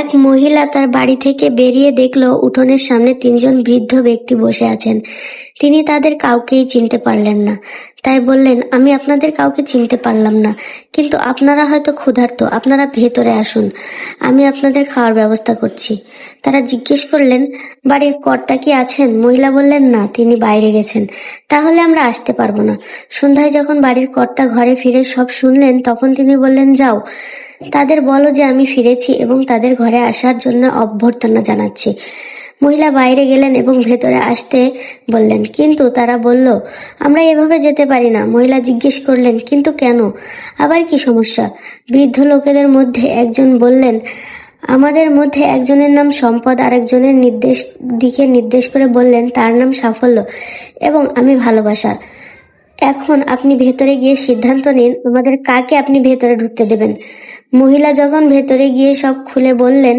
এক মহিলা তার বাড়ি থেকে বেরিয়ে দেখলো উঠোনের সামনে তিনজন বৃদ্ধ ব্যক্তি বসে আছেন। তিনি তাদের কাউকেই চিনতে পারলেন না, তাই বললেন, আমি আপনাদের কাউকে চিনতে পারলাম না, কিন্তু আপনারা হয়তো ক্ষুধার্ত, আপনারা ভেতরে আসুন, আমি আপনাদের খাওয়ার ব্যবস্থা করছি। তারা জিজ্ঞেস করলেন, বাড়ির কর্তা কি আছেন? মহিলা বললেন, না, তিনি বাইরে গেছেন। তাহলে আমরা আসতে পারবো না। সন্ধ্যায় যখন বাড়ির কর্তা ঘরে ফিরে সব শুনলেন, তখন তিনি বললেন, যাও, তাদের বলো যে আমি ফিরেছি এবং তাদের ঘরে আসার জন্য অভ্যর্থনা জানাচ্ছি। মহিলা বাইরে গেলেন এবং ভেতরে আসতে বললেন, কিন্তু তারা বলল, আমরা এভাবে যেতে পারি না। মহিলা জিজ্ঞেস করলেন, কিন্তু কেন? আবার কি সমস্যা? বৃদ্ধ লোকেদের মধ্যে একজন বললেন, আমাদের মধ্যে একজনের নাম সম্পদ, আরেকজনের দিকে নির্দেশ করে বললেন, তার নাম সাফল্য এবং আমি ভালোবাসা। এখন আপনি ভেতরে গিয়ে সিদ্ধান্ত নিন, আমাদের কাকে আপনি ভেতরে ঢুকতে দেবেন। মহিলা যখন ভেতরে গিয়ে সব খুলে বললেন,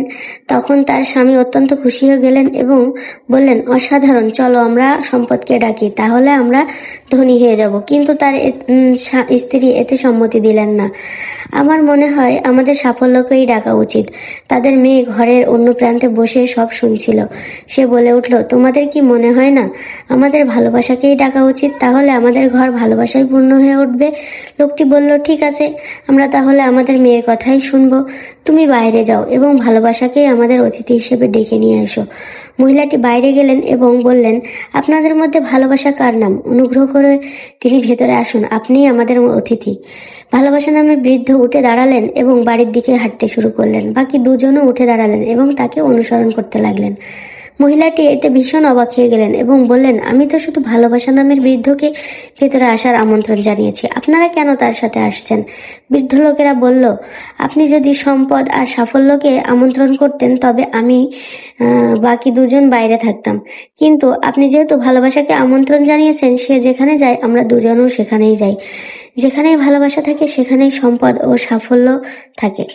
তখন তার স্বামী অত্যন্ত খুশি হয়ে গেলেন এবং বললেন, অসাধারণ, চলো আমরা সম্পদকে ডাকি, তাহলে আমরা ধনী হয়ে যাব। কিন্তু তার স্ত্রী এতে সম্মতি দিলেন না। আমার মনে হয় আমাদের সাফল্যকেই ডাকা উচিত। তাদের মেয়ে ঘরের অন্য প্রান্তে বসে সব শুনছিল। সে বলে উঠল, তোমাদের কি মনে হয় না আমাদের ভালোবাসাকেই ডাকা উচিত? তাহলে আমাদের ঘর ভালোবাসায় পূর্ণ হয়ে উঠবে। লোকটি বলল, ঠিক আছে, আমরা তাহলে আমাদের মেয়ের কথাই শুনবো। তুমি বাইরে যাও এবং ভালোবাসাকেই আমাদের অতিথি হিসেবে ডেকে নিয়ে এসো। মহিলাটি বাইরে গেলেন এবং বললেন, আপনাদের মধ্যে ভালোবাসা কার নাম? অনুগ্রহ করে তিনি ভেতরে আসুন, আপনিই আমাদের অতিথি। ভালোবাসা নামে বৃদ্ধ উঠে দাঁড়ালেন এবং বাড়ির দিকে হাঁটতে শুরু করলেন। বাকি দুজনও উঠে দাঁড়ালেন এবং তাকে অনুসরণ করতে লাগলেন। মহিলাটি এতে ভীষণ অবাক হয়ে গেলেন এবং বললেন, আমি তো শুধু ভালোবাসা নামের বৃদ্ধকে ভেতরে আসার আমন্ত্রণ জানিয়েছি, আপনারা কেন তার সাথে আসছেন? বৃদ্ধ লোকেরা বলল, আপনি যদি সম্পদ আর সাফল্যকে আমন্ত্রণ করতেন তবে আমি বাকি দুজন বাইরে থাকতাম, কিন্তু আপনি যেহেতু ভালোবাসাকে আমন্ত্রণ জানিয়েছেন, সে যেখানে যায় আমরা দুজনও সেখানেই যাই। যেখানেই ভালোবাসা থাকে সেখানেই সম্পদ ও সাফল্য থাকে।